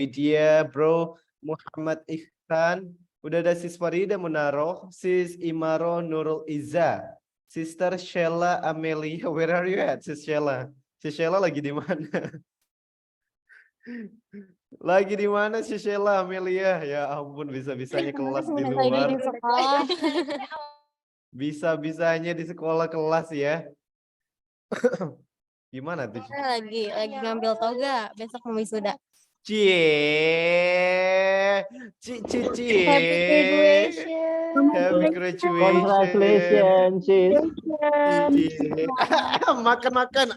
Widya, Bro Muhammad Ihsan. Udah ada Sis Farida Munaroh, Sis Imaro Nurul Iza, Sister Sheila Amelia. Where are you at, Sis Sheila? Sis Sheila lagi di mana? Lagi di mana Sis Sheila Amelia? Ya ampun, bisa-bisanya kelas di luar. Bisa-bisanya di sekolah kelas ya. Gimana tuh? Lagi ngambil toga, besok mau wisuda. Cie. Happy graduation. Happy graduation. Congratulations, sis. Makan.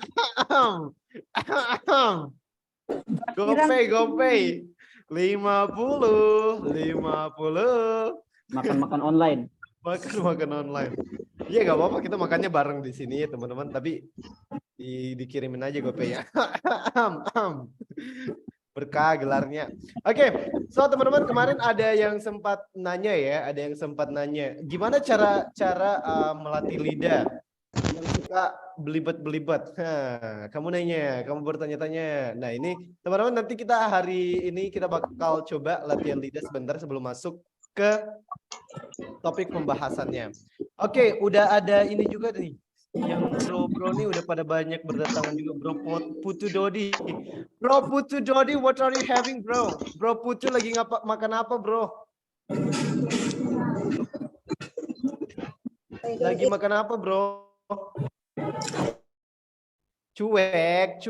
Gopay. 50. Makan online. Makan online. Iya nggak apa-apa, kita makannya bareng di sini ya teman-teman. Tapi dikirimin aja gopay-nya. Berkah gelarnya. Oke, so teman-teman kemarin ada yang sempat nanya ya, gimana cara melatih lidah yang suka belibet. Kamu bertanya-tanya. Nah ini teman-teman, nanti hari ini kita bakal coba latihan lidah sebentar sebelum masuk ke topik pembahasannya. Oke, udah ada ini juga nih. Yang bro nih udah pada banyak berdatangan juga. Bro Putu Dodi. Bro Putu Dodi, what are you having, bro? Bro Putu lagi makan apa, bro? Lagi makan apa, bro? Cuek.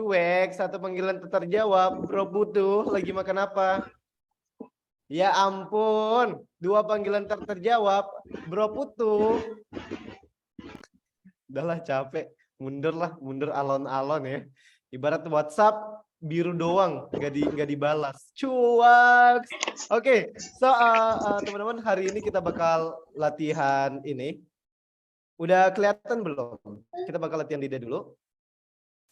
Satu panggilan terjawab. Bro Putu lagi makan apa? Ya ampun, 2 panggilan terjawab. Bro Putu. Udahlah capek, mundur alon-alon ya. Ibarat WhatsApp biru doang, nggak dibalas. Cuak. Oke, so teman-teman, hari ini kita bakal latihan ini. Udah kelihatan belum? Kita bakal latihan lidah dulu.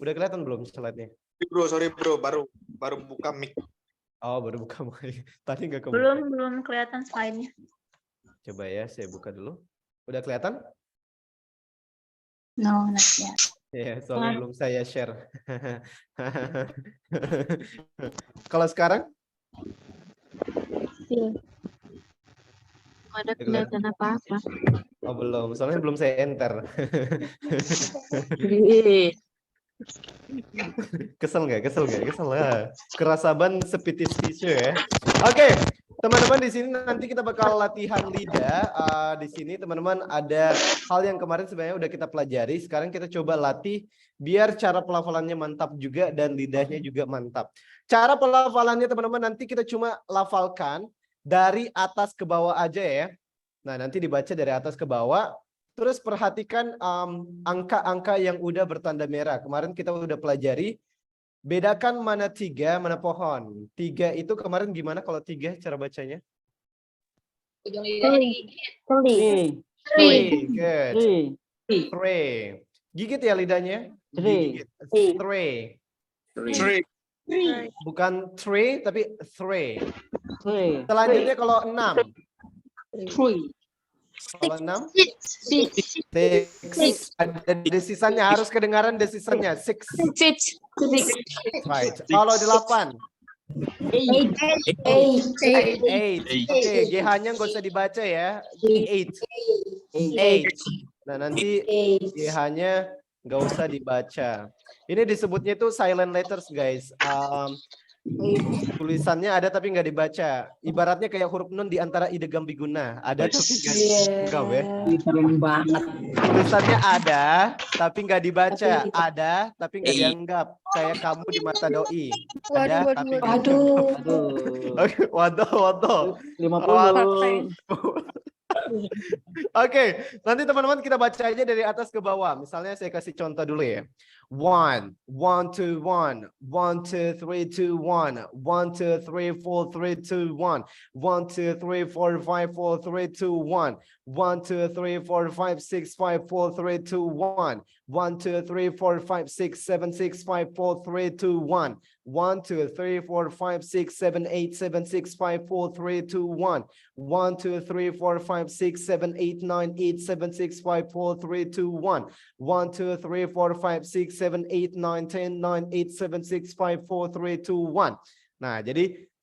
Udah kelihatan belum slide-nya? Bro, sorry bro, baru buka mic. Oh, baru buka mic. Tadi nggak Belum kebuka. kelihatan slide-nya. Coba ya, saya buka dulu. Udah kelihatan? No, not yet. Ya, soalnya belum saya share. Kalau sekarang? Ada kelihatan apa-apa. Oh, belum. Soalnya belum saya enter. Kesel nggak? Kesel lah. Kerasaban sepitis tisu ya. Oke, teman-teman, di sini nanti kita bakal latihan lidah. Di sini teman-teman ada hal yang kemarin sebenarnya udah kita pelajari. Sekarang kita coba latih biar cara pelafalannya mantap juga dan lidahnya juga mantap. Cara pelafalannya teman-teman nanti kita cuma lafalkan dari atas ke bawah aja ya. Nah, nanti dibaca dari atas ke bawah. Terus perhatikan angka-angka yang udah bertanda merah. Kemarin kita udah pelajari. Bedakan mana 3, mana pohon. 3 itu kemarin gimana kalau 3 cara bacanya? Three. Good. Three. Gigit ya lidahnya? Three. Three. Bukan three, tapi three. Selanjutnya kalau 6. Kalau 6? Six. Ada desisannya, harus kedengaran desisannya. Six. Right. Kalau 8? Eight. Oke, GH-nya nggak usah dibaca ya. Eight. Nah, nanti GH-nya nggak usah dibaca. Ini disebutnya itu silent letters, guys. Tulisannya ada tapi nggak dibaca. Ibaratnya kayak huruf nun di antara idgham biguna. Ada tapi nggak dianggap ya. Serem banget. Tulisannya ada tapi nggak dibaca. Ada tapi nggak dianggap. Kayak kamu di mata doi. Ada tapi nggak dianggap. Oke, waduh. 50. Oke, nanti teman-teman kita baca aja dari atas ke bawah. Misalnya saya kasih contoh dulu ya. 1, 1, 2, 1, 1, 2, 3, 2, 1, 1, 2, 3, 4, 3, 2, 1, 1, 2, 3, 4, 5, 4, 3, 2, 1, 1, 2, 3, 4, 5, 6, 5, 4, 3, 2, 1, 1, 2, 3, 4, 5, 6, 7, 6, 5, 4, 3, 2, 1, 1, 2, 3, 4, 5, 6, 7, 8, 7, 6, 5, 4, 3, 2, 1, 1, 2, 3, 4, 5, 6, 7, 8, 9, 8, 7, 6, 5, 4, 3, 2, 1, 1, 2, 3, 4, 5, 6, 7, 8, 9, 10, 9, 8, 7, 6, 5, 4, 3, 2, 1. Nah, jadi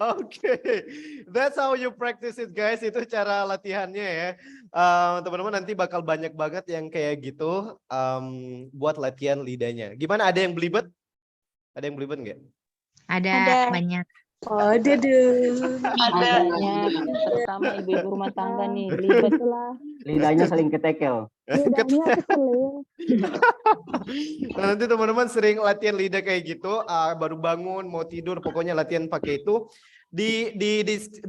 Oke, that's how you practice it guys. Itu cara latihannya ya. Teman-teman nanti bakal banyak banget yang kayak gitu buat latihan lidahnya. Gimana? Ada yang belibet? Ada yang belibet nggak? Ada banyak. Ada deh. Adanya terutama ibu-ibu rumah tangga nih, belibet lidahnya saling ketekel. Nah, nanti teman-teman sering latihan lidah kayak gitu, baru bangun, mau tidur, pokoknya latihan pakai itu. Di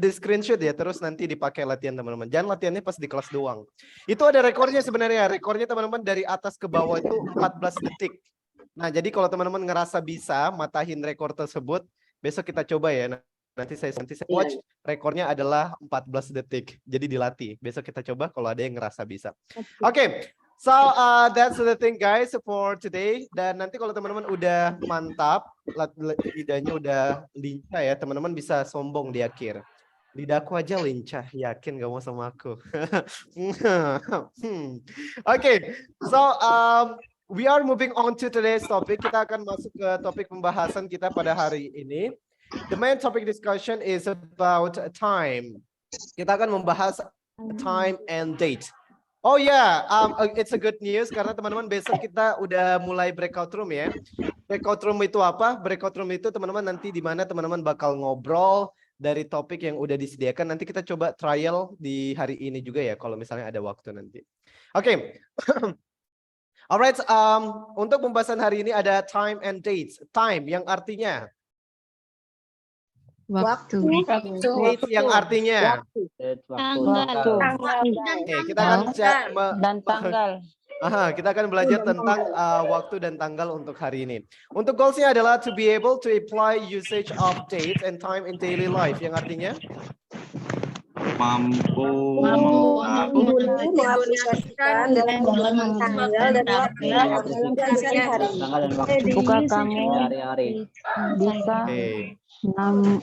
screenshot ya, terus nanti dipakai latihan teman-teman. Jangan latihannya pas di kelas doang. Itu ada rekornya sebenarnya. Rekornya teman-teman dari atas ke bawah itu 14 detik. Nah, jadi kalau teman-teman ngerasa bisa matahin rekor tersebut, besok kita coba ya. Nanti saya watch, rekornya adalah 14 detik. Jadi dilatih. Besok kita coba kalau ada yang ngerasa bisa. Oke. So that's the thing guys for today. Dan nanti kalau teman-teman udah mantap, lidahnya udah lincah ya, teman-teman bisa sombong di akhir. Lidahku aja lincah, yakin gak mau sama aku. Oke, so we are moving on to today's topic. Kita akan masuk ke topik pembahasan kita pada hari ini. The main topic discussion is about time. Kita akan membahas time and date. Oh ya, it's a good news karena teman-teman besok kita udah mulai breakout room ya. Breakout room itu apa? Breakout room itu teman-teman nanti di mana teman-teman bakal ngobrol dari topik yang udah disediakan. Nanti kita coba trial di hari ini juga ya kalau misalnya ada waktu nanti. Oke. Alright, untuk pembahasan hari ini ada time and dates. Time yang artinya Waktu. date yang artinya Oke, kita akan Dan tanggal. kita akan belajar tentang waktu dan tanggal untuk hari ini. Untuk goalsnya adalah to be able to apply usage of dates and time in daily life. Yang artinya Mampu Mengaplikasikan dalam tanggal dan waktu dalam sehari-hari. Tanggal dan waktu. Buka kamu Hari-hari. bisa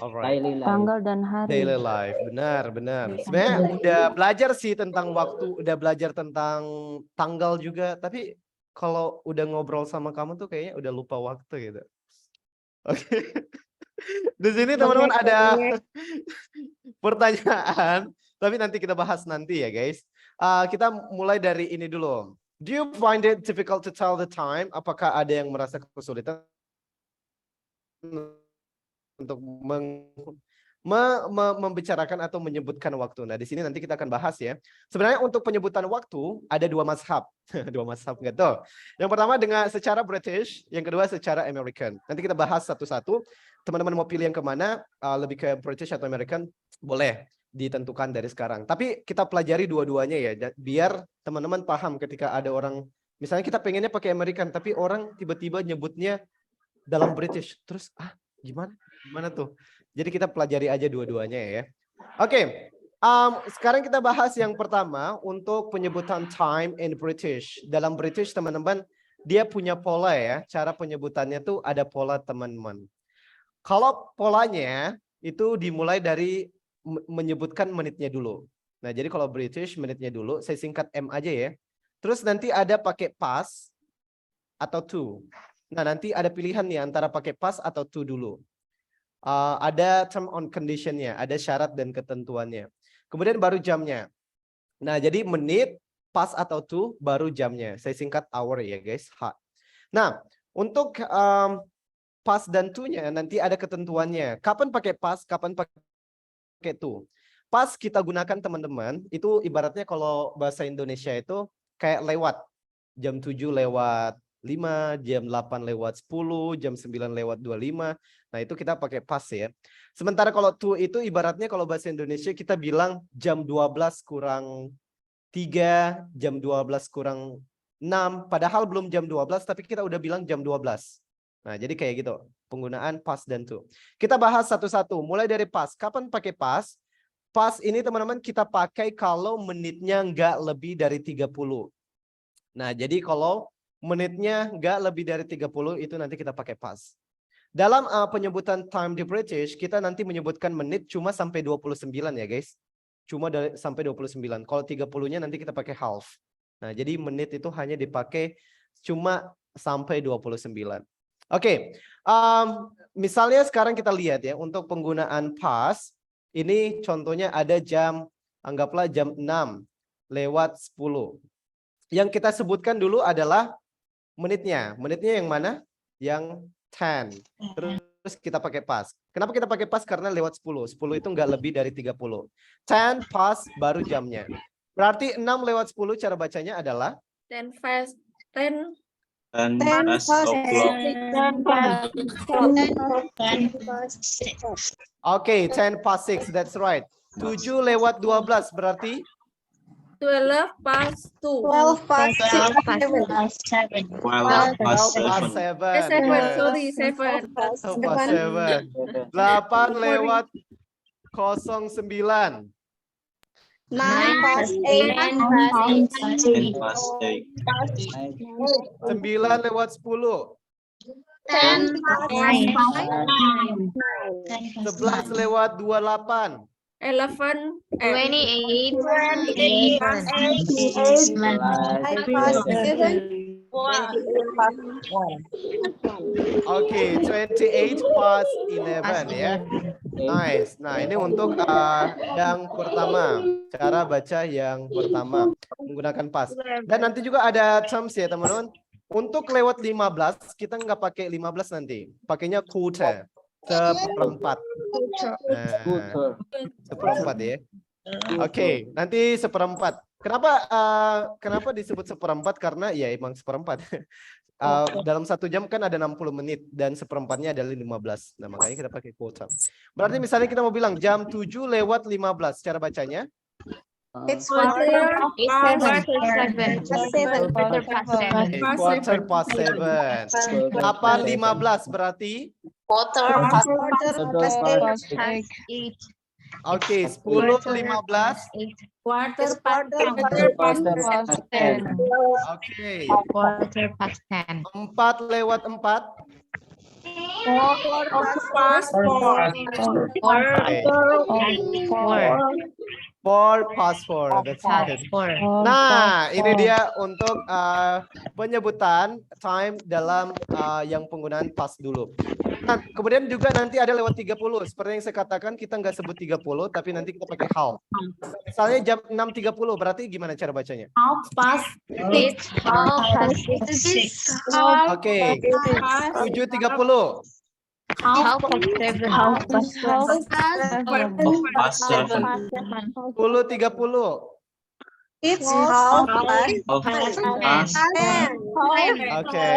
Alright. tanggal dan hari. Daily life, benar. Sebenarnya udah belajar sih tentang waktu, udah belajar tentang tanggal juga. Tapi kalau udah ngobrol sama kamu tuh kayaknya udah lupa waktu gitu. Oke. Di sini teman-teman ada pertanyaan, tapi nanti kita bahas nanti ya guys. Kita mulai dari ini dulu. Do you find it difficult to tell the time? Apakah ada yang merasa kesulitan untuk membicarakan atau menyebutkan waktu? Nah, di sini nanti kita akan bahas ya. Sebenarnya untuk penyebutan waktu ada dua mazhab. Dua mazhab nggak tuh? Yang pertama dengan secara British, yang kedua secara American. Nanti kita bahas satu-satu. Teman-teman mau pilih yang kemana? Lebih ke British atau American? Boleh ditentukan dari sekarang. Tapi kita pelajari dua-duanya ya, biar teman-teman paham ketika ada orang, misalnya kita pengennya pakai American, tapi orang tiba-tiba nyebutnya dalam British. Terus, gimana tuh? Jadi kita pelajari aja dua-duanya ya. Oke, sekarang kita bahas yang pertama untuk penyebutan time in British. Dalam British teman-teman, dia punya pola ya. Cara penyebutannya tuh ada pola teman-teman. Kalau polanya itu dimulai dari menyebutkan menitnya dulu. Nah, jadi kalau British menitnya dulu, saya singkat M aja ya. Terus nanti ada pakai past atau to. Nah, nanti ada pilihan nih antara pakai past atau to dulu. Ada term on conditionnya, ada syarat dan ketentuannya. Kemudian baru jamnya. Nah, jadi menit, past atau to, baru jamnya. Saya singkat hour ya guys. Nah, untuk past dan to-nya nanti ada ketentuannya. Kapan pakai past, kapan pakai to. Past kita gunakan teman-teman, itu ibaratnya kalau bahasa Indonesia itu kayak lewat. Jam 7 lewat 5, jam 8 lewat 10, jam 9 lewat 25. Nah, itu kita pakai past ya. Sementara kalau to itu ibaratnya kalau bahasa Indonesia kita bilang jam 12 kurang 3, jam 12 kurang 6, padahal belum jam 12 tapi kita udah bilang jam 12. Nah, jadi kayak gitu penggunaan past dan to. Kita bahas satu-satu, mulai dari past. Kapan pakai past? Past ini teman-teman kita pakai kalau menitnya nggak lebih dari 30. Nah, jadi kalau menitnya nggak lebih dari 30 itu nanti kita pakai past. Dalam penyebutan time di British, kita nanti menyebutkan menit cuma sampai 29 ya guys. Cuma sampai 29. Kalau 30-nya nanti kita pakai half. Nah, jadi menit itu hanya dipakai cuma sampai 29. Oke, misalnya sekarang kita lihat ya, untuk penggunaan past, ini contohnya ada jam, anggaplah jam 6 lewat 10. Yang kita sebutkan dulu adalah menitnya. Menitnya yang mana? Yang 10. Terus kita pakai past. Kenapa kita pakai past? Karena lewat 10. 10 itu nggak lebih dari 30. 10 past baru jamnya. Berarti 6 lewat 10 cara bacanya adalah 10 past 10. 10 past o'clock. Oke, 10 past 6, that's right. 7 lewat 12 berarti 12 past 2. 12 past 7. 7, sorry, 7. 8 lewat 09. 9 past 8. 9 lewat 10. 10 past 11 lewat 28. 11 28. past 7. Oke, 28 past 11 ya. Nice. Nah, ini untuk yang pertama. Cara baca yang pertama menggunakan past. Dan nanti juga ada terms ya, teman-teman. Untuk lewat 15, kita nggak pakai 15 nanti. Pakainya quarter. Seperempat. Nah, seperempat ya. Oke, nanti seperempat. Kenapa disebut seperempat? Karena ya emang seperempat. Dalam 1 jam kan ada 60 menit dan seperempatnya adalah 15. Nah, makanya kita pakai quarter. Berarti misalnya kita mau bilang jam 7 lewat 15. Cara bacanya? It's quarter Quarter past 7. 8:15 berarti? quarter past 8. Oke, 10:15. quarter past 10. Oke. Quarter past 10. 4 lewat 4. Past 4 past 4. That's right. Nah, ini dia untuk penyebutan time dalam yang penggunaan past dulu. Nah, kemudian juga nanti ada lewat 30. Seperti yang saya katakan, kita nggak sebut 30, tapi nanti kita pakai half. Misalnya jam 6.30, berarti gimana cara bacanya? Oke, 7.30. 10.30. It's half past 10. Oke,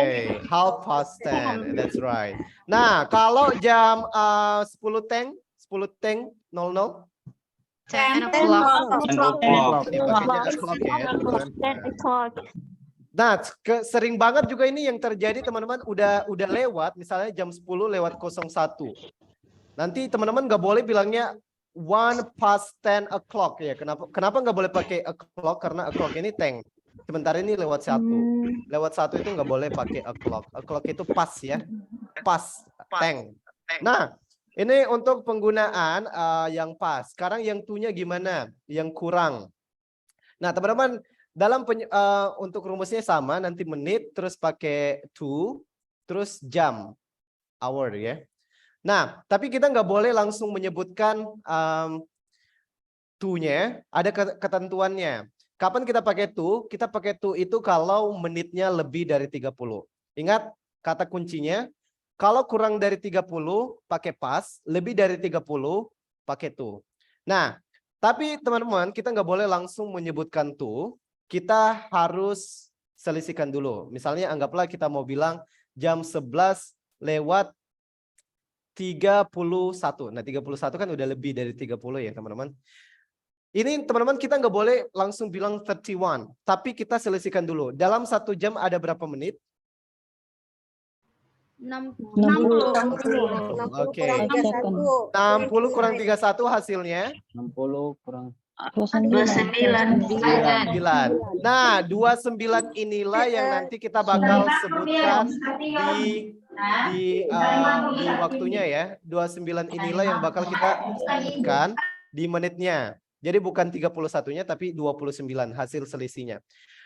half past 10. That's right. Nah, kalau jam 10 10 00. 10 o'clock. 10 o'clock. Dipakainya o'clock ya. Nah, sering banget juga ini yang terjadi teman-teman udah lewat, misalnya jam 10 lewat 01. Nanti teman-teman nggak boleh bilangnya 1 past 10 o'clock ya. Kenapa nggak boleh pakai o'clock? Karena o'clock ini tank. Sementara ini lewat 1. Lewat 1 itu nggak boleh pakai o'clock. O'clock itu pas ya. Pas, tank. Nah, ini untuk penggunaan yang pas. Sekarang yang to-nya gimana? Yang kurang. Nah, teman-teman, dalam untuk rumusnya sama, nanti menit, terus pakai to, terus jam, hour ya. Nah, tapi kita nggak boleh langsung menyebutkan to-nya, ada ketentuannya. Kapan kita pakai to? Kita pakai to itu kalau menitnya lebih dari 30. Ingat kata kuncinya, kalau kurang dari 30 pakai pas, lebih dari 30 pakai to. Nah, tapi teman-teman, kita nggak boleh langsung menyebutkan to. Kita harus selisihkan dulu. Misalnya anggaplah kita mau bilang jam 11 lewat 31. Nah, 31 kan udah lebih dari 30 ya, teman-teman. Ini teman-teman kita nggak boleh langsung bilang 31, tapi kita selisihkan dulu. Dalam 1 jam ada berapa menit? 60. Oke. 60 kurang 31 hasilnya 60 kurang 9. Nah, 29 inilah yang nanti kita bakal sebutkan di waktunya ya. 29 inilah yang bakal kita sebutkan di menitnya. Jadi bukan 31-nya tapi 29 hasil selisihnya.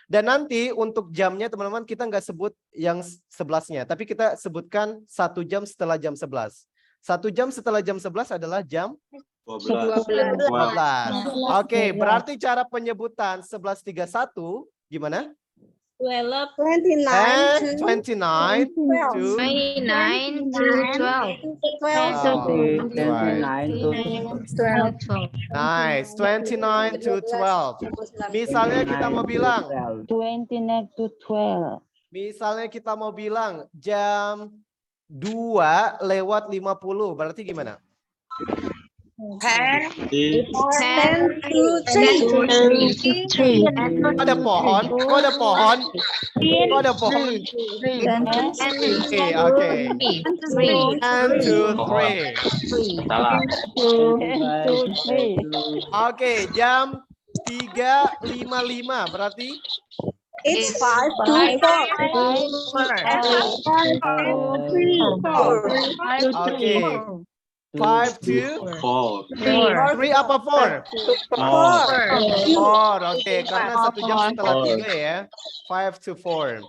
Dan nanti untuk jamnya teman-teman kita nggak sebut yang 11-nya, tapi kita sebutkan 1 jam setelah jam 11. 1 jam setelah jam 11 adalah jam 12. 12. Oke, berarti cara penyebutan 11.31 gimana? 29 29 to 29 to 12. 29 Nice, 29 to 12. Misalnya kita mau bilang, 29 to 12. misalnya kita mau bilang jam 2:50, berarti gimana? 10 to 3. Ada pohon, kok ada pohon? Kok ada pohon? Oke. 1 to 3. Salah. Oke, jam 3:55 berarti It's 5 to 4. oke. 5 to 4. 3 apa 4? 4. Oke, karena 1 jam setelah 3 ya. 5 to 4.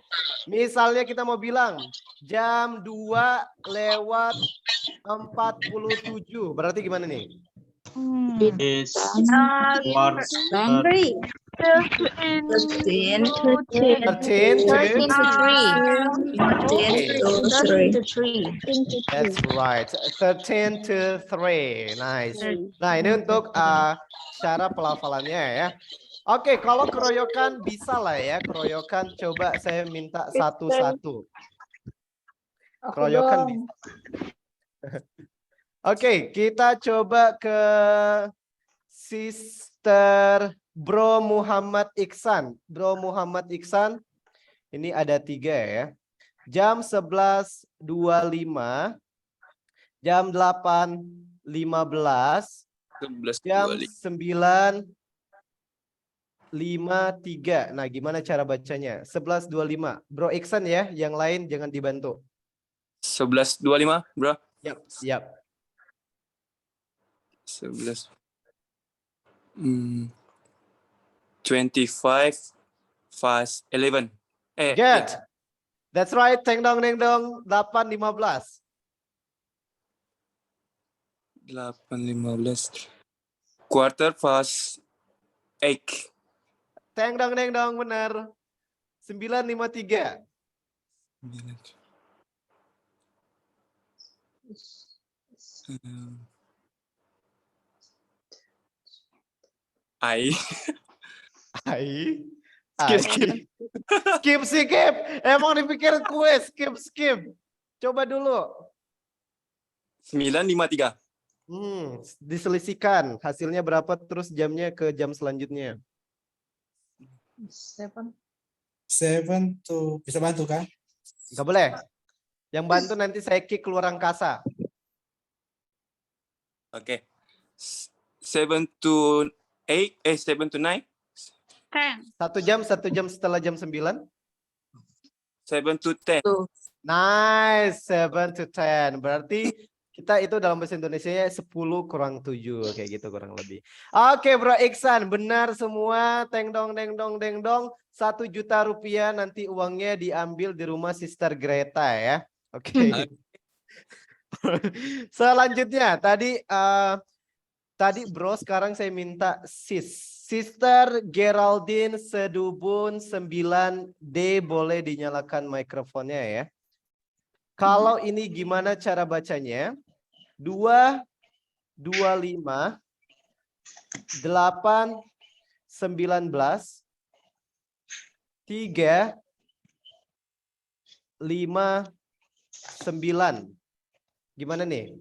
Misalnya kita mau bilang jam 2:47. Berarti gimana nih? Is quarter 13 to 13 to 3. That's right. 13 to 3. Nice. Nah, ini untuk cara pelafalannya ya. Oke, kalau keroyokan bisa lah ya. Keroyokan coba saya minta satu-satu. Keroyokan bisa. Oke, kita coba ke Sister Bro Muhammad Iksan. Bro Muhammad Iksan, ini ada 3 ya. Jam 11.25, jam 8.15, jam 9.53. Nah, gimana cara bacanya? 11.25. Bro Iksan ya, yang lain jangan dibantu. 11.25, bro. Yap, siap. 11. 25 fast 11. Good. That's right. Teng dong, 8.15. 8.15. Quarter past 8. Teng dong, benar. 9.53. I. Skip. Emang dipikir kuis, skip. Coba dulu. 9.53. Diselisihkan hasilnya berapa terus jamnya ke jam selanjutnya. 7 to bisa bantu kan? Gak boleh. Yang bantu nanti saya kick keluar angkasa. Oke. 7 to 8, 7 to 9. 1 jam setelah jam 9. 7 to 10. Nice, 7 to 10. Berarti kita itu dalam bahasa Indonesia 10 kurang 7 kayak gitu kurang lebih. Oke, Bro Iksan, benar semua. Teng dong. 1 juta rupiah nanti uangnya diambil di rumah Sister Greta ya. Oke. Selanjutnya tadi Bro, sekarang saya minta Sister Geraldine Sedubun 9D, boleh dinyalakan mikrofonnya ya. Kalau ini gimana cara bacanya? 2, 25, 8, 19, 3, 5, 9. Gimana nih?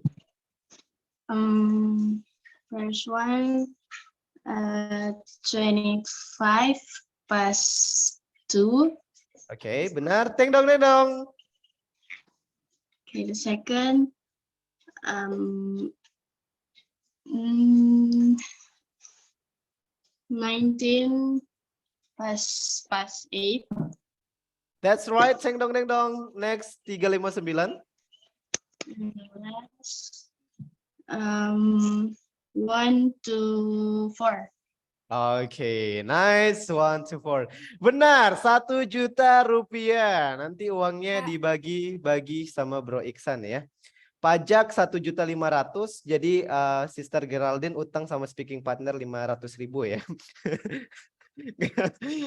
First one, 25 past 2. Oke, benar. Teng dong, teng dong. Okay, the second, 19 past 8. That's right. Teng dong, teng dong. Next, 359. 1 to 4. Oke, nice. 1 to 4. Benar, 1 juta rupiah. Nanti uangnya dibagi-bagi sama Bro Iksan ya. Pajak 1.500.000. Jadi Sister Geraldine utang sama speaking partner 500.000 ya.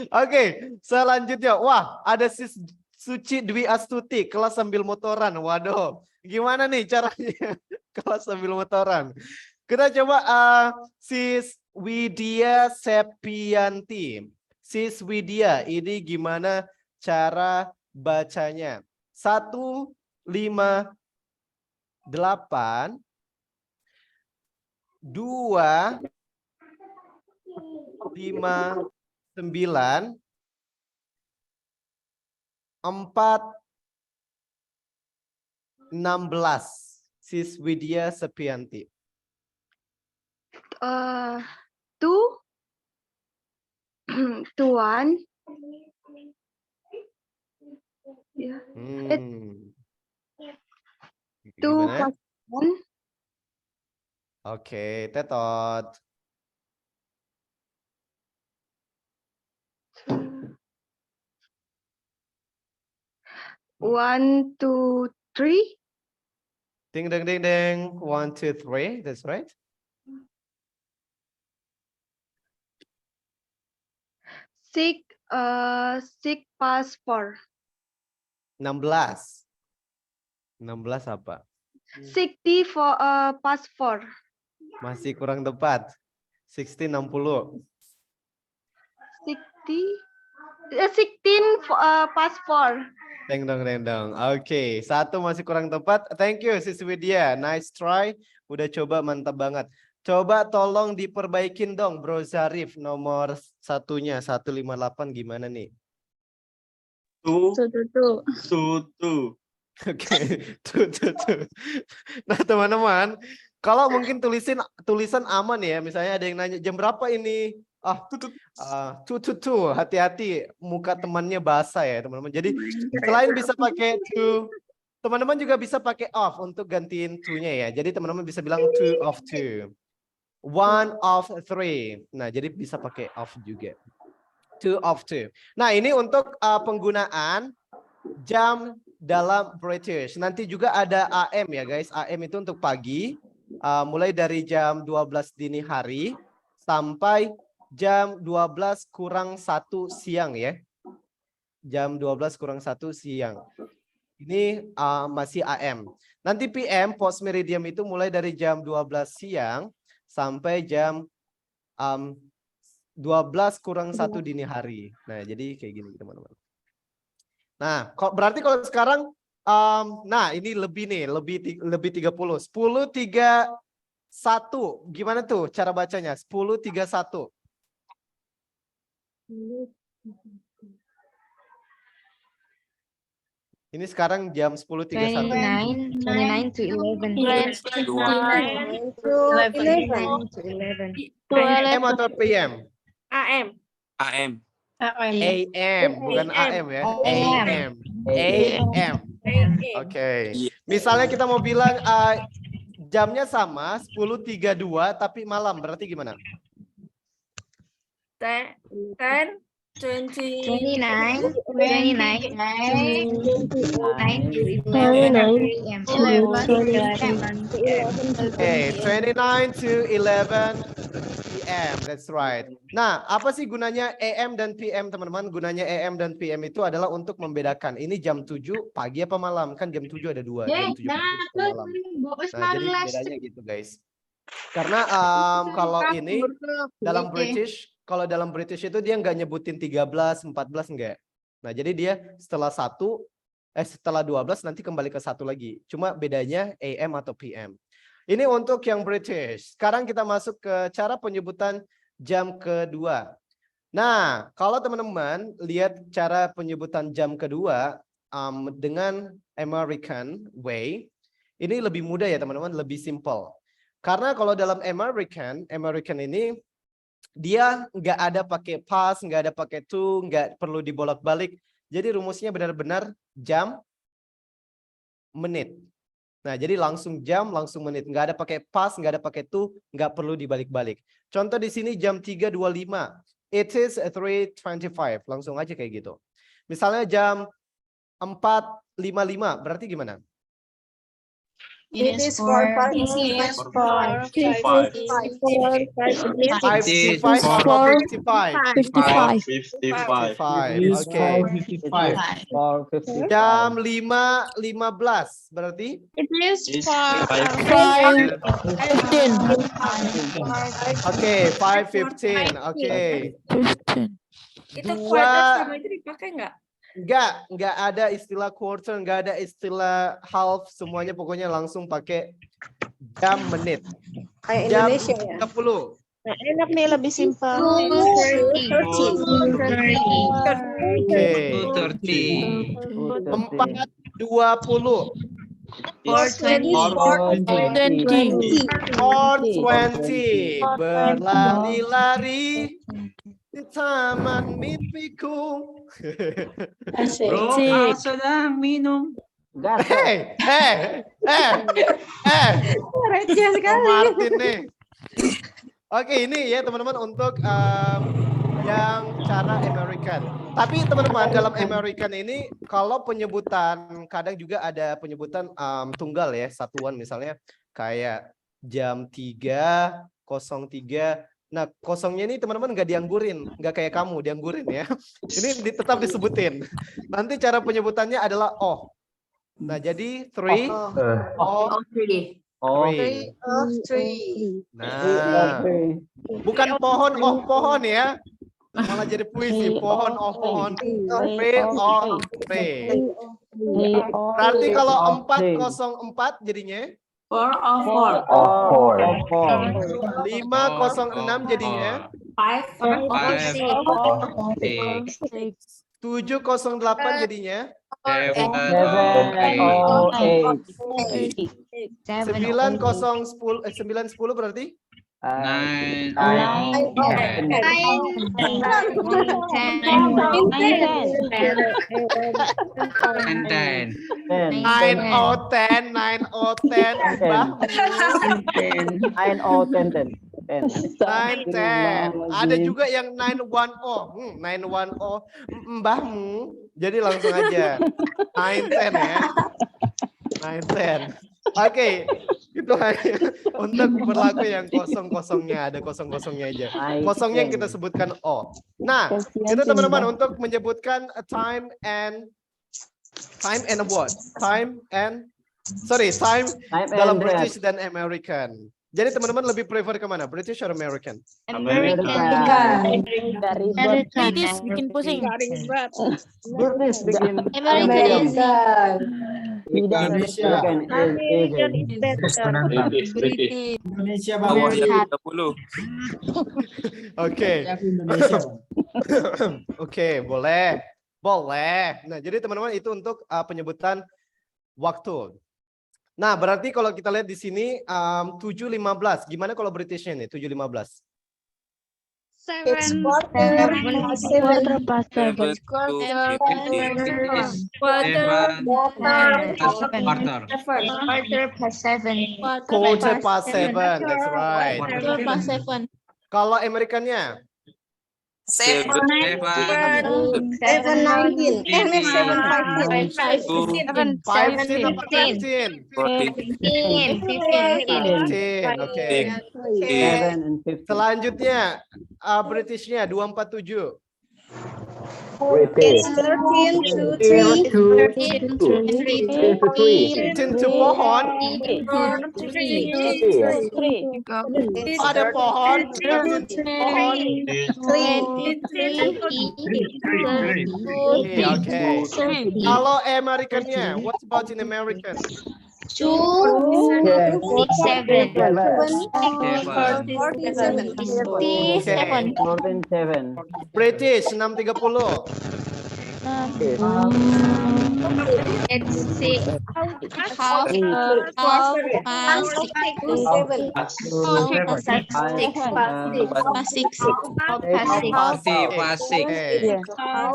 Oke, selanjutnya. Wah, ada Sis Suci Dwi Astuti, kelas sambil motoran. Waduh, gimana nih caranya kelas sambil motoran? Kita coba Sis Widya Sepianti. Sis Widya, ini gimana cara bacanya? 1, 5, 8, 2, 5, 9, 4, 16. Sis Widya Sepianti. 2, 1. Ya. 2 Gimana? plus 1. Oke, Tetot. 1, 2, 3. Ding ding ding ding. 1, 2, 3. That's right. 6 plus 4. 16. 16 apa? 60 plus 4. Masih kurang tepat. 60, 60. 16 plus 4. Deng dong, deng dong. Oke, 1 masih kurang tepat. Thank you, Sis Widya. Nice try. Udah coba, mantap banget. Coba tolong diperbaikin dong, Bro Zarif. Nomor 1-nya, 158 gimana nih? 2, 2. 2, 2. Oke, tuh. Nah, teman-teman, kalau mungkin tulisan aman ya. Misalnya ada yang nanya, jam berapa ini? Tuh. Hati-hati, muka temannya basah ya, teman-teman. Jadi selain bisa pakai to, teman-teman juga bisa pakai off untuk gantiin to-nya ya. Jadi teman-teman bisa bilang 2 of 2. 1 of 3. Nah, jadi bisa pakai off juga. 2 of 2. Nah, ini untuk penggunaan jam dalam British. Nanti juga ada AM ya guys. AM itu untuk pagi. Mulai dari jam 12 dini hari sampai jam 12 kurang 1 siang ya. Jam 12 kurang 1 siang. Ini masih AM. Nanti PM, post meridium itu mulai dari jam 12 siang sampai jam 12 kurang 1 dini hari. Nah, jadi kayak gini teman-teman. Nah, berarti kalau sekarang, nah ini lebih nih, lebih 30. 10, 3, 1. Gimana tuh cara bacanya? 10, 3, 1. Ini sekarang jam 10.31. 29 to 11. 29 to 11. AM atau PM? AM. AM. AM, bukan AM ya. AM. Oke. Misalnya kita mau bilang jamnya sama 10.32 tapi malam, berarti gimana? 29 to 11 p.m. Okay, 29 to 11 PM, that's right. Nah, apa sih gunanya AM dan PM, teman-teman? Gunanya AM dan PM itu adalah untuk membedakan. Ini jam 7 pagi apa malam? Kan jam 7 ada 2, jam 7 pagi atau malam. Nah, jadi bedanya gitu, guys. Karena kalau ini dalam British, kalau dalam British itu dia nggak nyebutin 13, 14 enggak. Nah, jadi dia setelah 12 nanti kembali ke 1 lagi. Cuma bedanya AM atau PM. Ini untuk yang British. Sekarang kita masuk ke cara penyebutan jam kedua. Nah, kalau teman-teman lihat cara penyebutan jam kedua dengan American way, ini lebih mudah ya teman-teman, lebih simple. Karena kalau dalam American ini dia nggak ada pakai past, nggak ada pakai to, nggak perlu dibolak-balik. Jadi rumusnya benar-benar jam, menit. Nah, jadi langsung jam, langsung menit. Nggak ada pakai past, nggak ada pakai to, nggak perlu dibalik-balik. Contoh di sini jam 3.25. It is 3:25. Langsung aja kayak gitu. Misalnya jam 4.55. Berarti gimana? It is 4:55. 55 or 55? 55. 55. Oke. 4:55. Jam 5.15. Berarti? It is 15. Oke, 5:15. Oke. 15. Itu Dua- quarter sama itu dipakai nggak? Nggak ada istilah quarter, nggak ada istilah half, semuanya pokoknya langsung pakai jam, menit. Kayak Jam Indonesia ya. 30. Nah, enak nih lebih simpel. 2:30. Oke. 4.20. 4:20. Berlari-lari di taman mimpiku. Bro, Asik. sedang minum. Gas. Receh sekali. Martin nih. Oke, ini ya teman-teman untuk yang cara American. Tapi teman-teman dalam American ini kalau penyebutan kadang juga ada penyebutan tunggal ya, satuan misalnya kayak jam 3:03. Nah, kosongnya ini teman-teman nggak dianggurin, nggak kayak kamu dianggurin ya. Ini tetap disebutin. Nanti cara penyebutannya adalah oh. Nah, jadi 3 oh 3. Nah, bukan pohon oh pohon ya. Malah jadi puisi, pohon oh pohon. 3 oh 3. Berarti kalau 4:04 jadinya 5:06 jadinya 7:08 jadinya 9:10 berarti 9:10 ada juga yang 910 mbahmu, jadi langsung aja 9:10 ya 9:10. Oke, itu hanya untuk berlaku yang kosong-kosongnya, ada kosong-kosongnya aja. Kosongnya yang kita sebutkan O. Nah, itu teman-teman untuk menyebutkan time and what? Time dalam British dan American. Jadi teman-teman lebih prefer kemana? British or American? British bikin pusing. British bikin Indonesia. Indonesia Bawah Bang. 30. Oke. Indonesia Bang. Oke, boleh. Nah, jadi teman-teman itu untuk penyebutan waktu. Nah, berarti kalau kita lihat di sini 7:15. Gimana kalau Britishnya nih 7:15? It's quarter past 7. Quarter past 7. That's right. Quarter past 7. Kalau Amerikannya 7:19. 7:19. 15. 15. Oke. Selanjutnya Britishnya 247. It's 13 to 3. 13 to pohon. Ada pohon. 13 to pohon. Oke. Kalau Americannya, what about in American? British 630.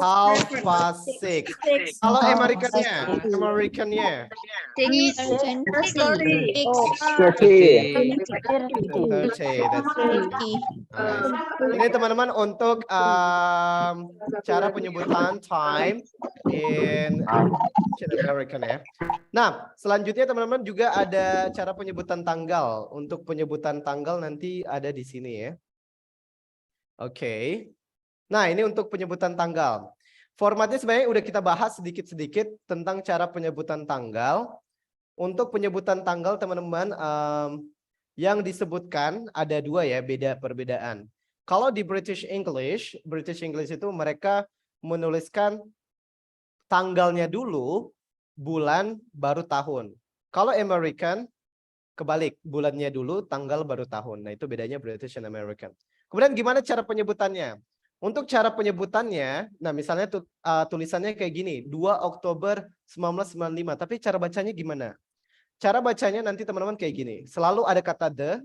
Half past six. Kalau Americannya 30. That's right. Nice. Ini teman-teman untuk cara penyebutan time in American ya. Nah, selanjutnya teman-teman juga ada cara penyebutan tanggal. Untuk penyebutan tanggal nanti ada di sini ya. Oke. Nah, ini untuk penyebutan tanggal. Formatnya sebenarnya udah kita bahas sedikit-sedikit tentang cara penyebutan tanggal. Untuk penyebutan tanggal teman-teman yang disebutkan ada dua ya, perbedaan. Kalau di British English itu mereka menuliskan tanggalnya dulu, bulan baru tahun. Kalau American kebalik, bulannya dulu, tanggal baru tahun. Nah, itu bedanya British and American. Kemudian gimana cara penyebutannya? Untuk cara penyebutannya, nah misalnya tulisannya kayak gini, 2 Oktober 1995, tapi cara bacanya gimana? Cara bacanya nanti teman-teman kayak gini, selalu ada kata the,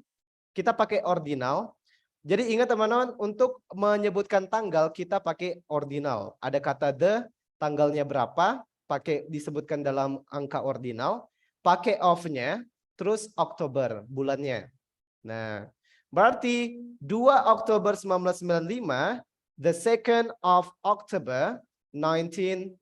kita pakai ordinal. Jadi ingat teman-teman, untuk menyebutkan tanggal kita pakai ordinal. Ada kata the, tanggalnya berapa, pakai disebutkan dalam angka ordinal, pakai of-nya, terus Oktober, bulannya. Nah, berarti 2 Oktober 1995, the 2nd of October 1995.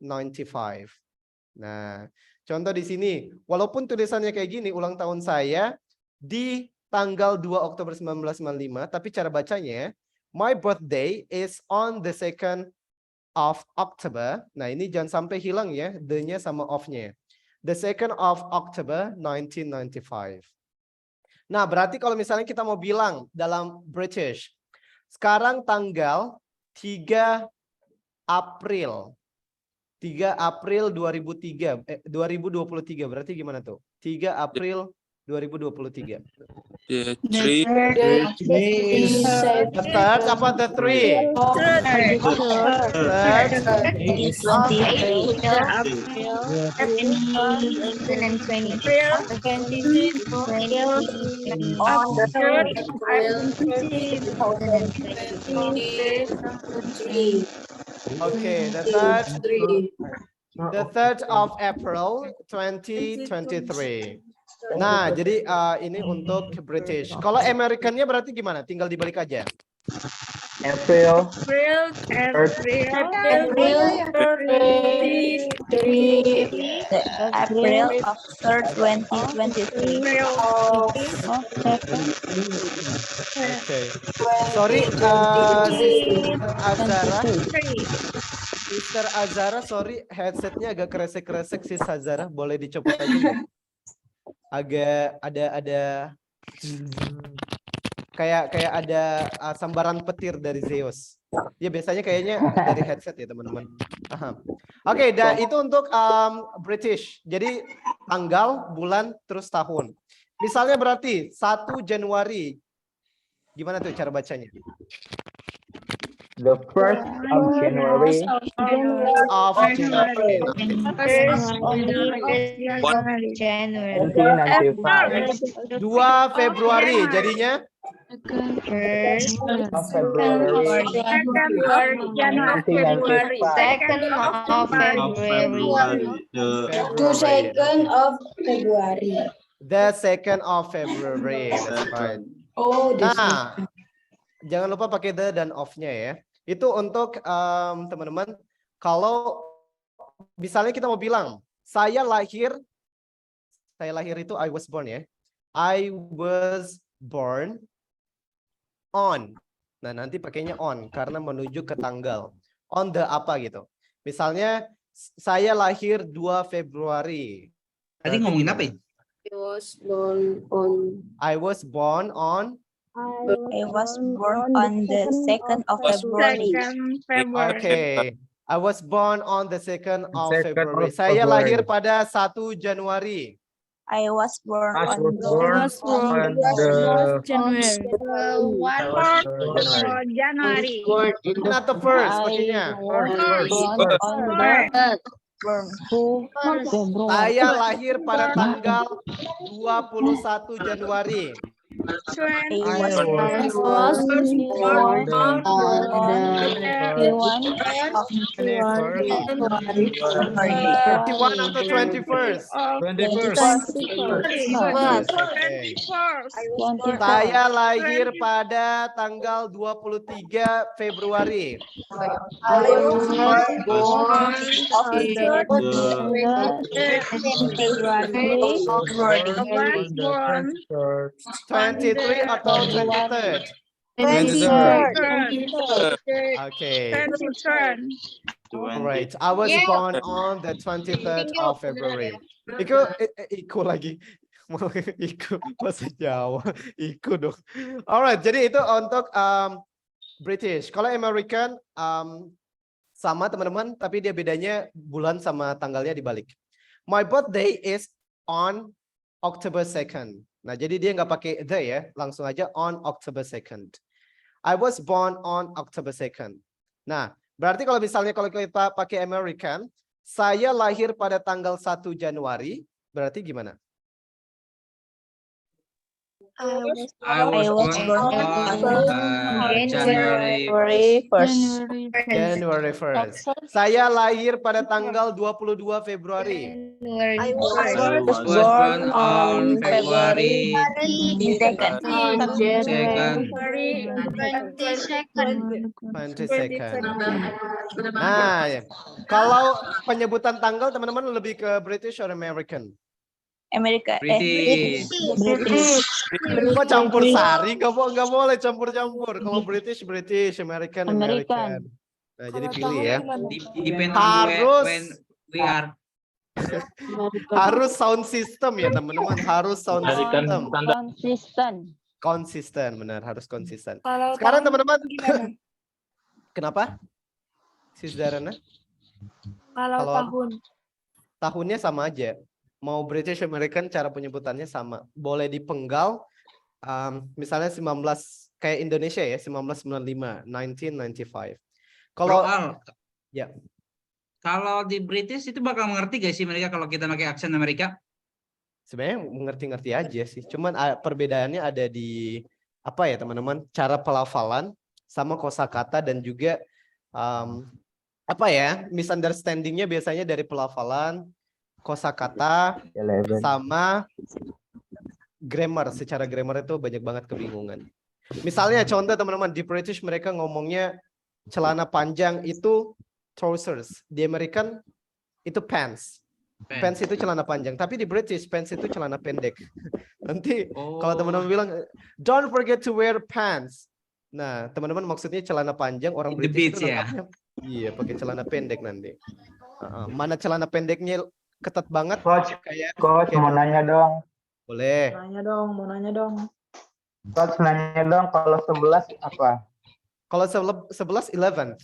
Nah, contoh di sini, walaupun tulisannya kayak gini, ulang tahun saya di tanggal 2 Oktober 1995, tapi cara bacanya, my birthday is on the 2nd of October. Nah, ini jangan sampai hilang ya, the-nya sama of-nya. The 2nd of October 1995. Nah, berarti kalau misalnya kita mau bilang dalam British, sekarang tanggal 3 April 2023, 2023, berarti gimana tuh? 3 April 2023. The three. The third, apa the three? Okay, the 3rd of April 2023. Nah, jadi ini untuk British. Kalau Americannya berarti gimana? Tinggal dibalik aja. April 2023. Okay. Sorry, Sister Azara, sorry, headsetnya agak kresek-kresek sih Azara. Boleh dicopot aja nggak? Agak ada kayak ada sambaran petir dari Zeus. Ya biasanya kayaknya dari headset ya teman-teman. Oke, itu untuk British. Jadi tanggal, bulan, terus tahun. Misalnya berarti 1 Januari. Gimana tuh cara bacanya? The 1st of January. Of January. 1995. 2 Februari jadinya. Of February. 1995. 2nd of February. The 2nd of February. That's right. Nah, jangan lupa pakai the dan of-nya ya. Itu untuk teman-teman. Kalau misalnya kita mau bilang, saya lahir itu I was born ya. I was born on. Nah, nanti pakainya on karena menuju ke tanggal. On the apa gitu. Misalnya saya lahir 2 Februari. Tadi ngomongin apa ya? I was born on the 2nd of February. Okay. I was born on the 2nd of February. Saya lahir pada 1 Januari. I was born I on was born on the January. January. Not the first pakainya. Born who February. Saya lahir pada tanggal 21 Januari. I I was was born born on the 21 21 atau 21st? 21st. Oke. Saya lahir pada tanggal 23 Februari. On the 23 atau 23rd? 23rd. Oke. Right. I was born on the 23rd of February. Iku lagi. Iku bahasa Jawa. Iku dong. Alright, jadi itu untuk British. Kalau American sama teman-teman, tapi dia bedanya bulan sama tanggalnya dibalik. My birthday is on October 2nd. Nah, jadi dia nggak pakai the ya, langsung aja on October 2nd. I was born on October 2nd. Nah, berarti kalau misalnya kalau kita pakai American, saya lahir pada tanggal 1 Januari, berarti gimana? I was born on January 1st. January 1st. Saya lahir pada tanggal 22 Februari. I was born on February 2nd. 22nd. Nah, ya. Kalau penyebutan tanggal teman-teman lebih ke British or American? Amerika. British. Kok campur sari? Nggak boleh campur-campur. Kalau British, American. American. Nah, jadi pilih ya. Depend Harus. when we are. Harus sound system ya teman-teman. Harus sound system. Konsisten, benar. Harus konsisten. Sekarang teman-teman. Kenapa? Sis Darana? Kalau tahun. Tahunnya sama aja. Mau British American cara penyebutannya sama. Boleh dipenggal. Misalnya 19 kayak Indonesia ya, 1995, 1995. Kalau ya. Kalau di British itu bakal mengerti gak sih mereka kalau kita pakai aksen Amerika? Sebenarnya mengerti-ngerti aja sih. Cuman perbedaannya ada di apa ya teman-teman? Cara pelafalan sama kosakata dan juga apa ya? Misunderstanding-nya biasanya dari pelafalan, kosakata sama grammar. Secara grammar itu banyak banget kebingungan. Misalnya contoh teman-teman di British mereka ngomongnya celana panjang itu trousers, di American itu pants. Pants itu celana panjang, tapi di British pants itu celana pendek. Nanti kalau teman-teman bilang don't forget to wear pants. Nah, teman-teman maksudnya celana panjang, orang British itu nangkapnya, iya pakai celana pendek nanti. Mana celana pendeknya ketat banget. Coach, Coach mau nanya dong. Boleh. Mau nanya dong. Coach nanya dong kalau 11 apa? Kalau 11 11. 11.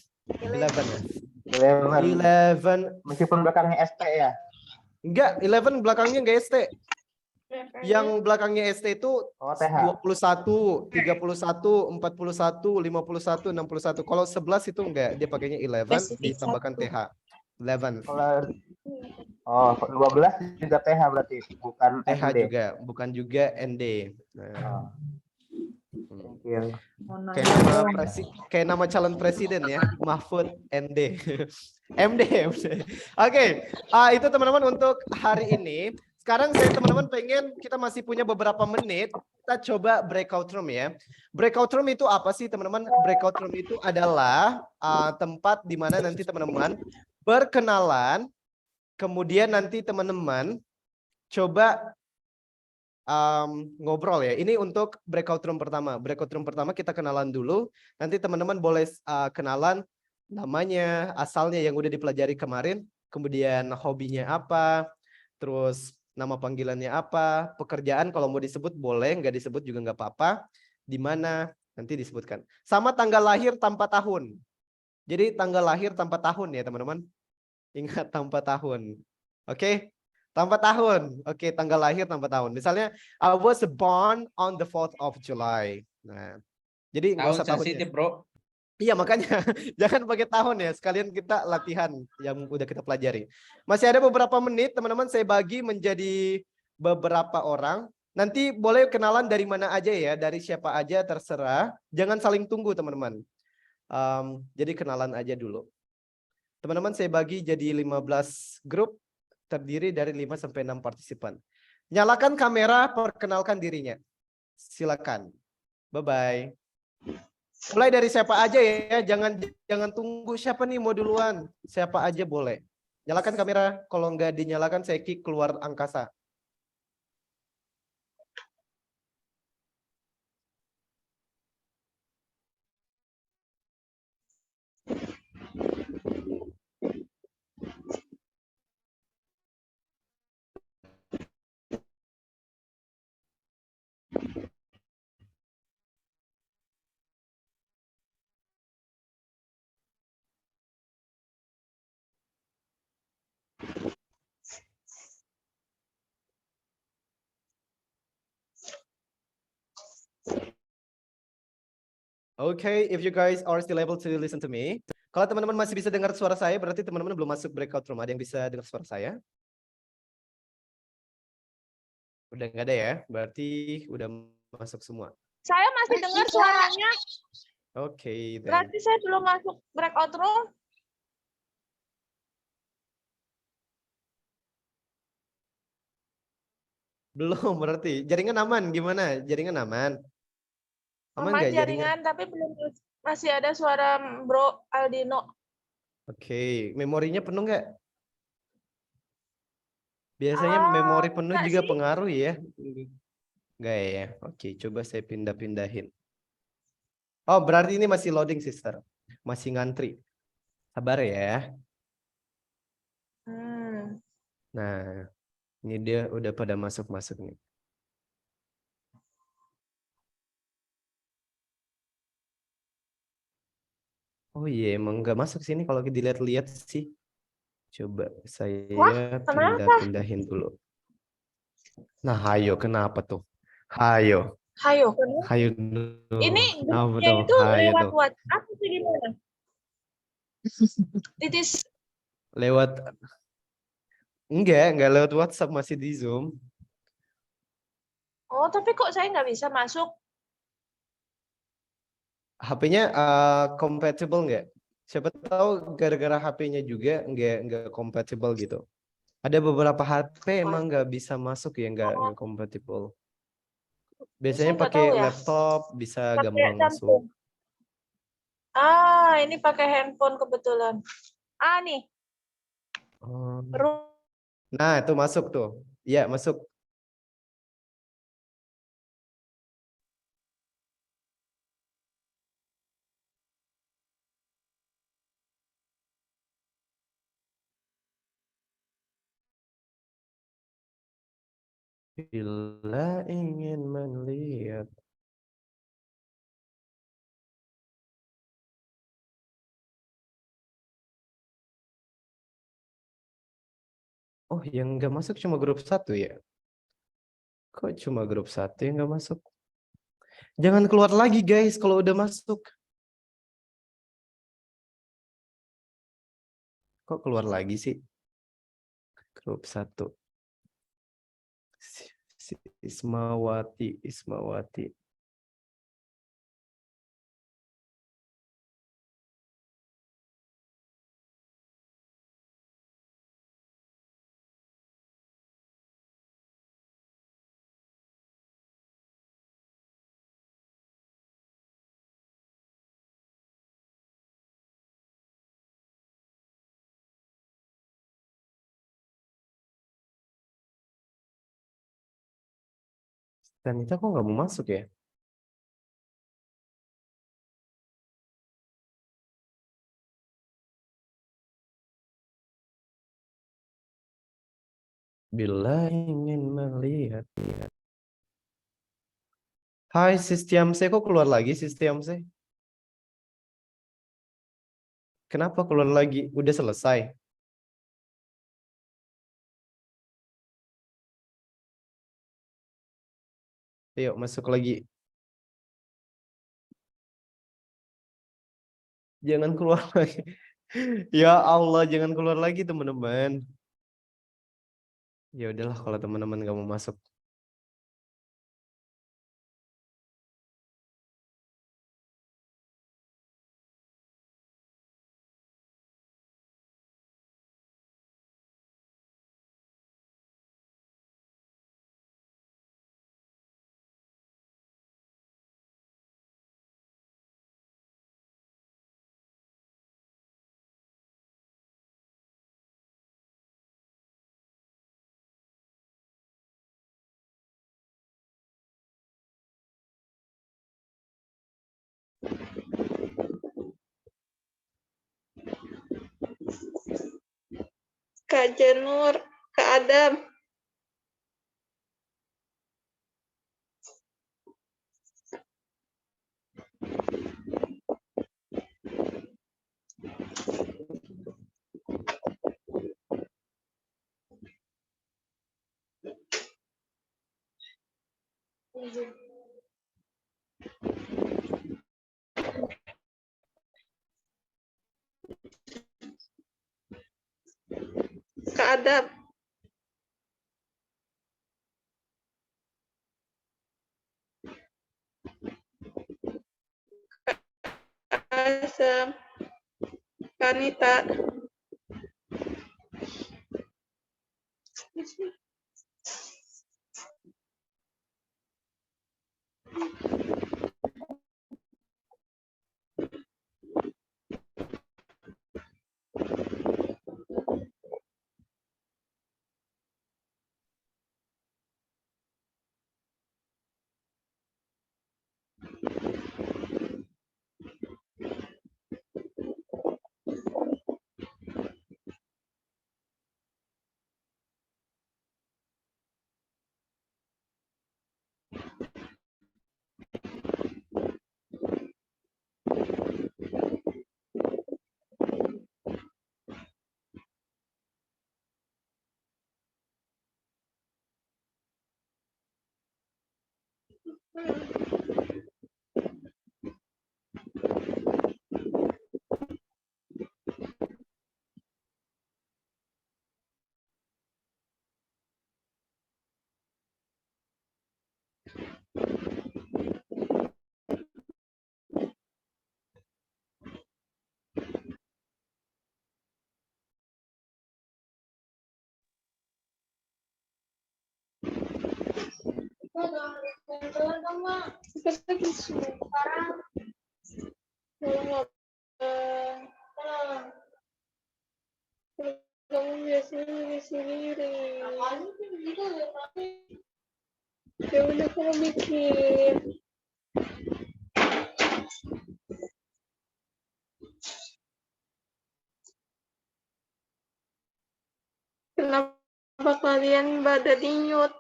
Meskipun belakangnya ST ya? Enggak, 11 belakangnya enggak ST. Yang belakangnya ST itu 21, 31, 41, 51, 61. Kalau 11 itu enggak, dia pakainya 11 ditambahkan TH. 11. Oh, 12 juga TH berarti, bukan TH ND. juga, bukan juga ND. Nah. Kayak nama calon presiden ya, Mahfud ND. MD. Oke, itu teman-teman untuk hari ini. Sekarang saya teman-teman pengen kita masih punya beberapa menit, kita coba breakout room ya. Breakout room itu apa sih teman-teman? Breakout room itu adalah tempat di mana nanti teman-teman berkenalan, kemudian nanti teman-teman coba ngobrol ya. Ini untuk breakout room pertama. Breakout room pertama kita kenalan dulu. Nanti teman-teman boleh kenalan namanya, asalnya yang udah dipelajari kemarin, kemudian hobinya apa, terus nama panggilannya apa, pekerjaan kalau mau disebut boleh, nggak disebut juga nggak apa-apa. Di mana nanti disebutkan. Sama tanggal lahir tanpa tahun. Jadi tanggal lahir tanpa tahun ya teman-teman. Ingat tanpa tahun. Oke? Tanpa tahun. Oke, tanggal lahir tanpa tahun. Misalnya, I was born on the 4th of July. Nah, jadi nggak Tahun usah tahunnya. sensitif, bro. Iya, makanya jangan pakai tahun ya. Sekalian kita latihan yang udah kita pelajari. Masih ada beberapa menit, teman-teman. Saya bagi menjadi beberapa orang. Nanti boleh kenalan dari mana aja ya. Dari siapa aja terserah. Jangan saling tunggu, teman-teman. Jadi kenalan aja dulu. Teman-teman, saya bagi jadi 15 grup. Terdiri dari 5 sampai 6 partisipan. Nyalakan kamera, perkenalkan dirinya. Silakan. Bye-bye. Mulai dari siapa aja ya, jangan tunggu siapa nih mau duluan. Siapa aja boleh. Nyalakan kamera, kalau nggak dinyalakan saya kick keluar angkasa. Okay, if you guys are still able to listen to me. Kalau teman-teman masih bisa dengar suara saya, berarti teman-teman belum masuk breakout room. Ada yang bisa dengar suara saya? Udah nggak ada ya? Berarti udah masuk semua. Saya masih dengar suaranya. Oke, then. Berarti saya belum masuk breakout room. Belum berarti. Jaringan aman gimana? Jaringan aman? Aman Aman nggak jaringan, tapi belum masih ada suara Bro Aldino. Oke, memorinya penuh nggak? Biasanya memori penuh enggak juga sih. pengaruh ya? Nggak ya? Oke, coba saya pindah-pindahin. Oh, berarti ini masih loading, sister. Masih ngantri. Sabar ya. Nah, ini dia udah pada masuk-masuk nih. Oh iya, emang nggak masuk sini kalau dilihat-lihat sih. Coba saya pindah-pindahin dulu. Nah, hayo, kenapa tuh? Hayo. Hayo. Hayo. Ini grupnya itu lewat WhatsApp atau gimana? Titis. Lewat. Enggak lewat WhatsApp, masih di Zoom. Oh, tapi kok saya nggak bisa masuk? HP-nya compatible nggak? Siapa tahu gara-gara HP-nya juga nggak compatible gitu. Ada beberapa HP emang nggak bisa masuk ya, nggak compatible. Biasanya pakai laptop bisa gampang masuk. Ini pakai handphone kebetulan. Nih. Nah, itu masuk tuh. Iya, masuk. Bila ingin melihat. Oh, yang nggak masuk cuma grup 1 ya? Kok cuma grup 1 yang nggak masuk? Jangan keluar lagi guys kalau udah masuk. Kok keluar lagi sih? Grup 1. Ismawati. Tanita kok nggak mau masuk ya? Bila ingin melihat. Hai Sistiamse, kok keluar lagi Sistiamse? Kenapa keluar lagi? Udah selesai? Ayo masuk lagi. Jangan keluar lagi. Ya Allah, jangan keluar lagi teman-teman. Ya udahlah kalau teman-teman nggak mau masuk. Kak Janur, Kak Adam. Kak Adam. Kak Asam. Kak Anita. Kamu biasanya di sendiri. Ya udah kamu bikin. Kenapa kalian pada dinyut?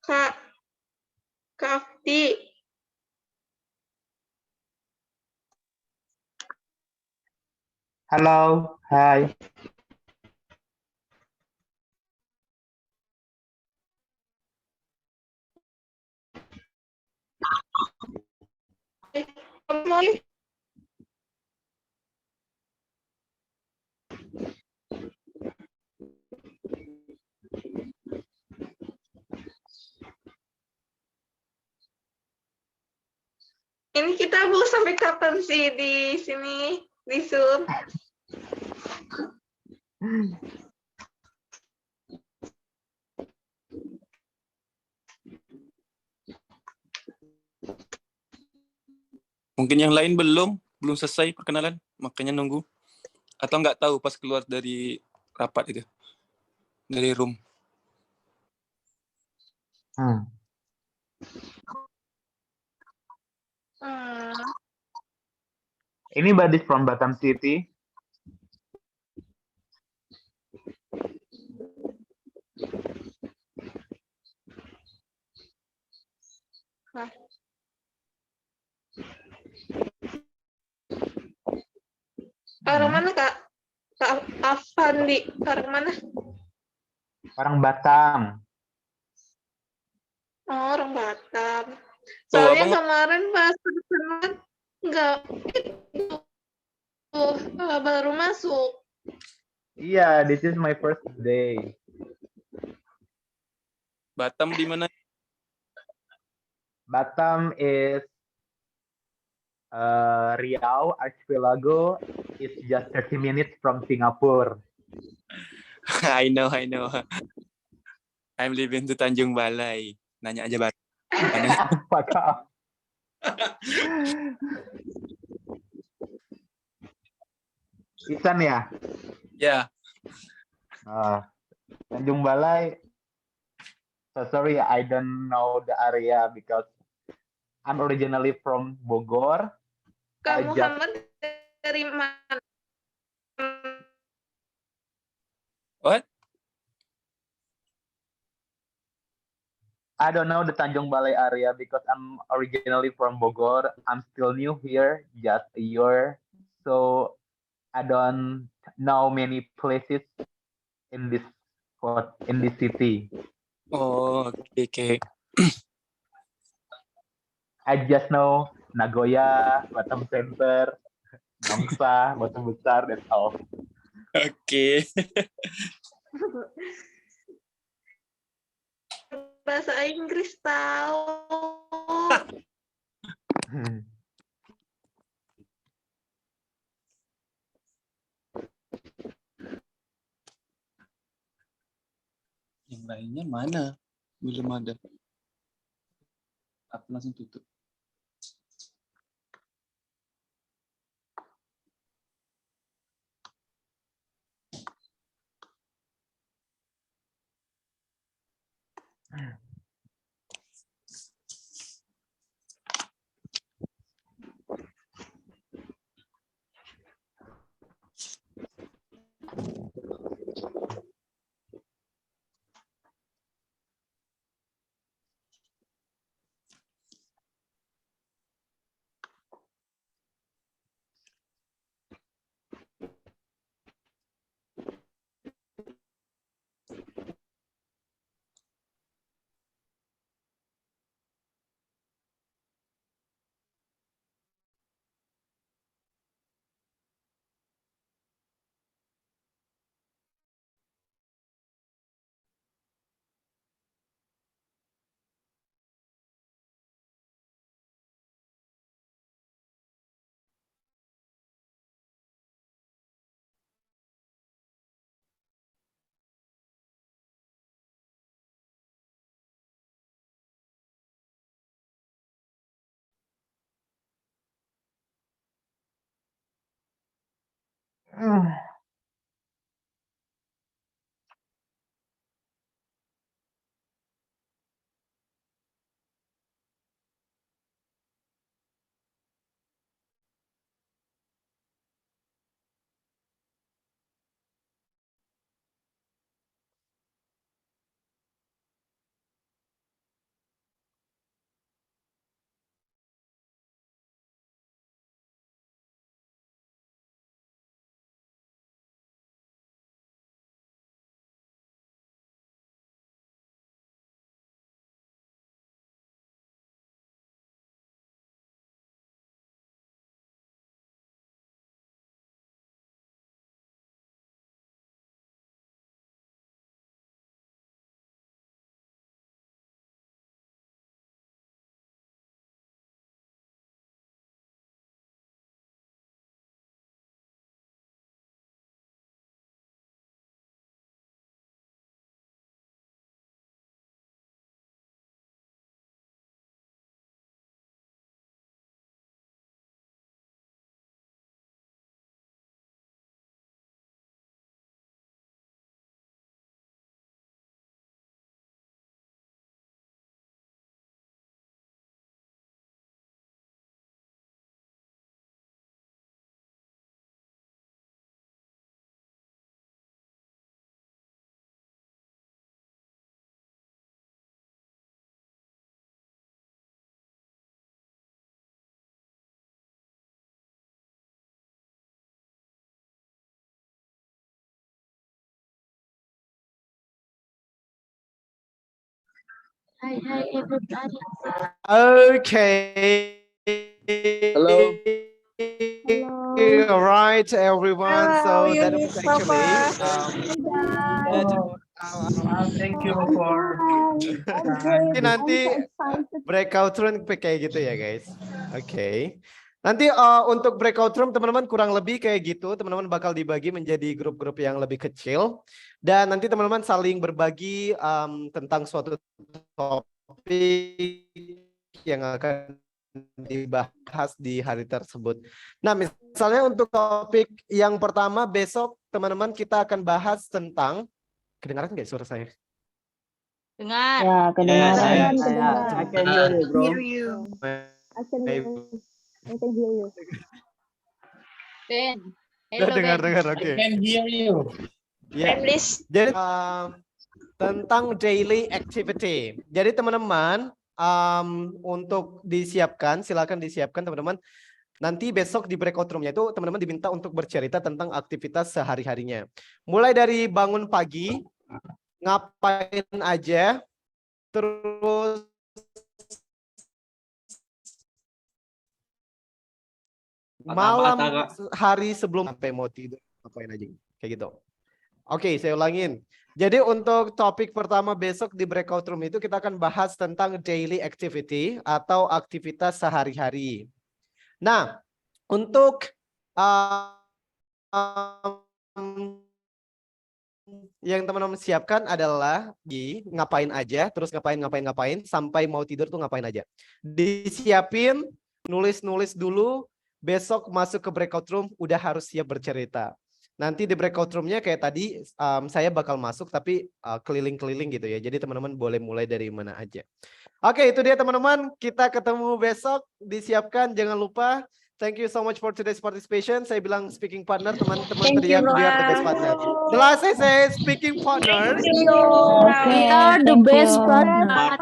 Kak Afdi. Halo, hai. Kamu ini kita mau sampai kapan sih di sini di Zoom? Mungkin yang lain belum selesai perkenalan, makanya nunggu. Atau nggak tahu pas keluar dari rapat itu, dari room. Ini Badis from Batam City. Arah mana Kak? Kak Afandi, arah mana? Orang Batam. Oh, orang Batam. Oh, Soalnya abang kemarin pas perkenalan nggak itu baru masuk. Iya, this is my first day. Batam di mana? Batam is Riau Archipelago. It's just 30 minutes from Singapore. I know. I'm living to Tanjung Balai. Nanya aja Batam. Apakah? Isan ya? Ya, Tanjung Balai. So sorry, I don't know the area because I'm originally from Bogor. Kak I just- Muhammad dari mana? what? I don't know the Tanjung Balai area because I'm originally from Bogor. I'm still new here, just a year. So I don't know many places in this city. Oh, oke. I just know Nagoya, Batam Center, Nongsa, Batu Besar, that's all. Oke. Bahasa Inggris tahu. Yang lainnya mana? Belum ada. Aku langsung tutup. Hi everybody. Okay. Hello. Alright, everyone. So Hello, that Yunis, was actually Thank you for nanti breakout room kayak gitu ya guys. Oke. Nanti untuk breakout room teman-teman kurang lebih kayak gitu. Teman-teman bakal dibagi menjadi grup-grup yang lebih kecil. Dan nanti teman-teman saling berbagi tentang suatu topik yang akan dibahas di hari tersebut. Nah, misalnya untuk topik yang pertama besok teman-teman kita akan bahas tentang, kedengaran nggak suara saya? Dengar. Ya, kedengaran. I can hear you, bro. hear you. I can hear you. Ben. Dengar, oke. I can hear you. Ya. English. Jadi tentang daily activity. Jadi teman-teman untuk disiapkan, silakan disiapkan teman-teman. Nanti besok di breakout room-nya itu teman-teman diminta untuk bercerita tentang aktivitas sehari-harinya. Mulai dari bangun pagi, ngapain aja, terus malam hari sebelum sampai mau tidur, ngapain aja. Kayak gitu. Oke, saya ulangin. Jadi untuk topik pertama besok di breakout room itu kita akan bahas tentang daily activity atau aktivitas sehari-hari. Nah, untuk yang teman-teman siapkan adalah ngapain aja, terus ngapain sampai mau tidur tuh ngapain aja. Disiapin, nulis dulu, besok masuk ke breakout room udah harus siap bercerita. Nanti di breakout room-nya kayak tadi saya bakal masuk tapi keliling-keliling gitu ya. Jadi teman-teman boleh mulai dari mana aja. Oke, itu dia teman-teman. Kita ketemu besok. Disiapkan, jangan lupa. Thank you so much for today's participation. Saya bilang speaking partner, teman-teman teriak we are the best partner. The last I say speaking partner. We are the best partner.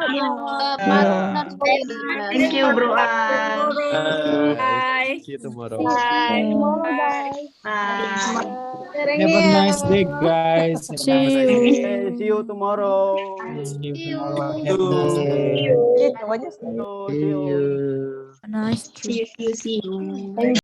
Thank you, bro. Bye. See you tomorrow. Bye. Bye. Have a nice day, guys. See you. See you tomorrow. See you tomorrow. Have a nice day. See you. Nice. See you.